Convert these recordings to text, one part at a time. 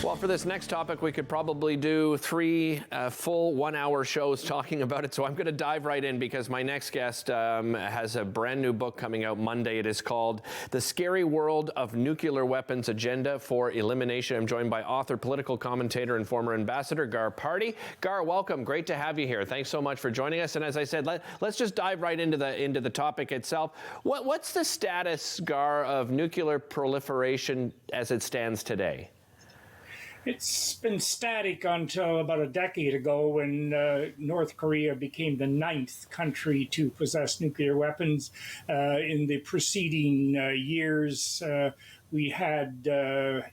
Well, for this next topic, we could probably do three full 1 hour shows talking about it. So I'm going to dive right in because my next guest has a brand new book coming out Monday. It is called The Scary World of Nuclear Weapons Agenda for Elimination. I'm joined by author, political commentator, and former Ambassador Gar Pardy. Gar, welcome. Great to have you here. Thanks so much for joining us. And as I said, let's just dive right into the topic itself. What's the status, Gar, of nuclear proliferation as it stands today? It's been static until about a decade ago when North Korea became the 9th country to possess nuclear weapons. In the preceding years, we had the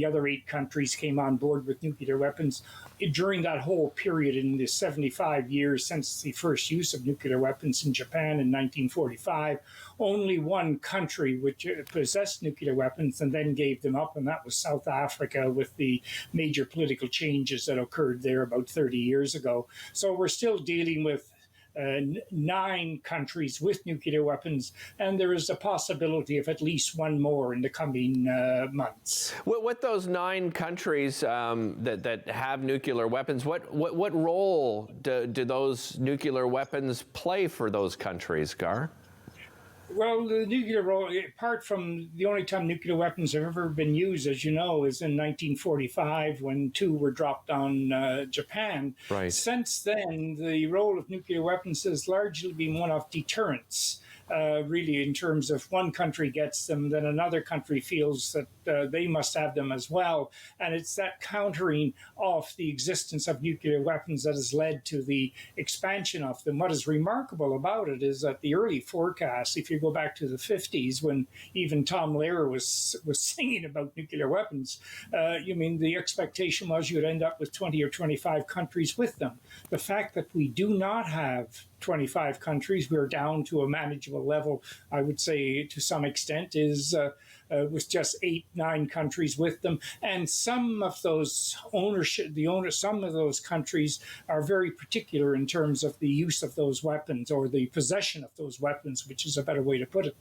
other 8 countries came on board with nuclear weapons. During that whole period, in the 75 years since the first use of nuclear weapons in Japan in 1945, only one country which possessed nuclear weapons and then gave them up, and that was South Africa, with the major political changes that occurred there about 30 years ago. So we're still dealing with 9 countries with nuclear weapons, and there is a possibility of at least one more in the coming months. With those 9 countries that have nuclear weapons, what role do those nuclear weapons play for those countries, Gar? Well, the nuclear role, apart from the only time nuclear weapons have ever been used, as you know, is in 1945 when 2 were dropped on Japan. Right. Since then, the role of nuclear weapons has largely been one of deterrence. Really, in terms of one country gets them, then another country feels that they must have them as well. And it's that countering of the existence of nuclear weapons that has led to the expansion of them. What is remarkable about it is that the early forecasts, if you go back to the 50s, when even Tom Lehrer was singing about nuclear weapons, the expectation was you'd end up with 20 or 25 countries with them. The fact that we do not have 25 countries, we're down to a manageable level, I would say, to some extent, is with just 8-9 countries with them. And some of those some of those countries are very particular in terms of the use of those weapons, or the possession of those weapons, which is a better way to put it.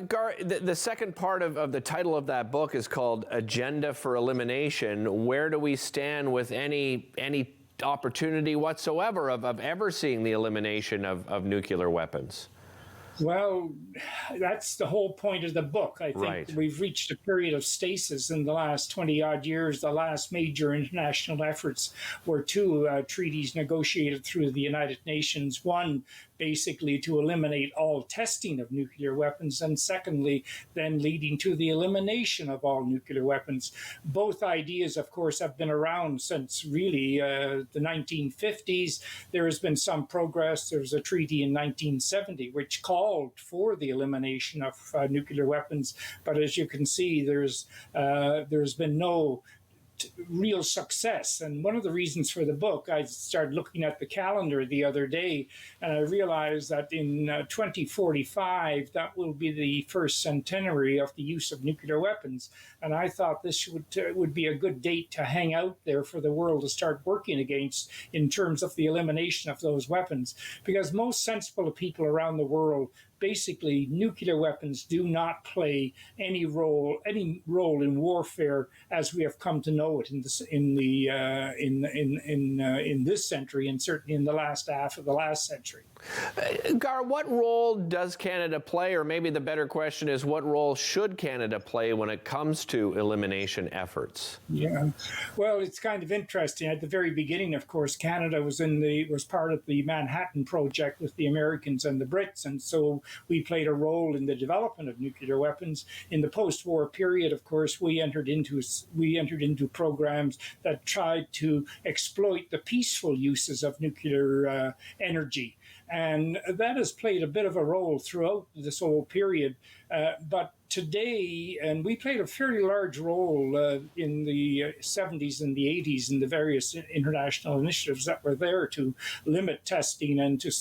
Gar, the second part of the title of that book is called Agenda for Elimination. Where do we stand with any opportunity whatsoever of ever seeing the elimination of nuclear weapons? Well, that's the whole point of the book. I think Right. We've reached a period of stasis in the last 20-odd years. The last major international efforts were 2 treaties negotiated through the United Nations. One, basically to eliminate all testing of nuclear weapons, and secondly, then leading to the elimination of all nuclear weapons. Both ideas, of course, have been around since really the 1950s. There has been some progress. There was a treaty in 1970 which called for the elimination of nuclear weapons, but as you can see, there's been no real success. And one of the reasons for the book, I started looking at the calendar the other day, and I realized that in 2045, that will be the first centenary of the use of nuclear weapons. And I thought this would be a good date to hang out there for the world to start working against in terms of the elimination of those weapons. Because most sensible people around the world, basically, nuclear weapons do not play any role in warfare as we have come to know it in this century, and certainly in the last half of the last century. Gar, what role does Canada play, or maybe the better question is, what role should Canada play when it comes to elimination efforts? Yeah, well, it's kind of interesting. At the very beginning, of course, Canada was part of the Manhattan Project with the Americans and the Brits, and so we played a role in the development of nuclear weapons. In the post-war period, of course, we entered into programs that tried to exploit the peaceful uses of nuclear energy. And that has played a bit of a role throughout this whole period. But today, and we played a fairly large role in the 70s and the 80s in the various international initiatives that were there to limit testing and to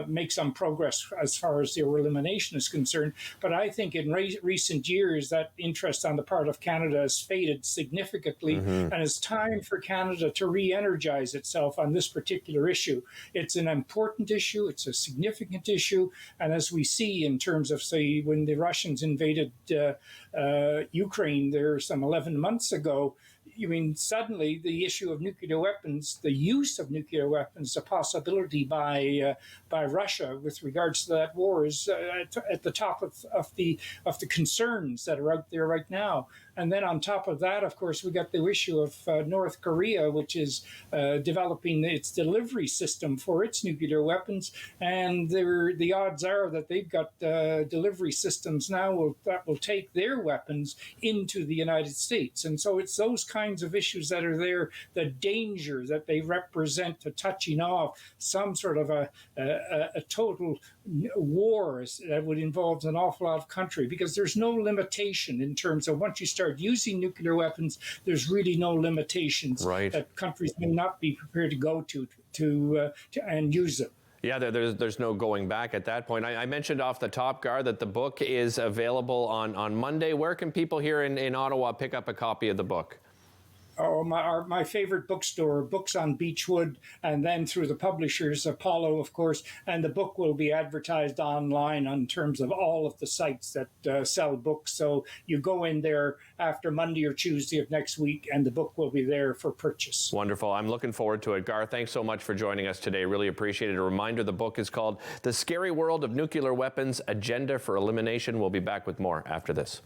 make some progress as far as their elimination is concerned. But I think in recent years, that interest on the part of Canada has faded significantly, and it's time for Canada to re-energize itself on this particular issue. It's an important issue, it's a significant issue, and as we see in terms of, say, when the Russians invaded Ukraine there some 11 months ago, I mean, suddenly the issue of nuclear weapons, the use of nuclear weapons, the possibility by Russia with regards to that war is at the top of the concerns that are out there right now. And then on top of that, of course, we got the issue of North Korea, which is developing its delivery system for its nuclear weapons. And the odds are that they've got delivery systems now that will take their weapons into the United States. And so it's those kinds of issues that are there, the danger that they represent to touching off some sort of a total war that would involve an awful lot of country, because there's no limitation in terms of once you start using nuclear weapons, there's really no limitations that countries may not be prepared to go to and use them. Yeah, there's no going back at that point. I mentioned off the top, Gar, that the book is available on Monday. Where can people here in Ottawa pick up a copy of the book? Oh, my favorite bookstore, Books on Beechwood, and then through the publishers, Apollo, of course. And the book will be advertised online in terms of all of the sites that sell books. So you go in there after Monday or Tuesday of next week, and the book will be there for purchase. Wonderful. I'm looking forward to it. Gar, thanks so much for joining us today. Really appreciate it. A reminder, the book is called The Scary World of Nuclear Weapons, Agenda for Elimination. We'll be back with more after this.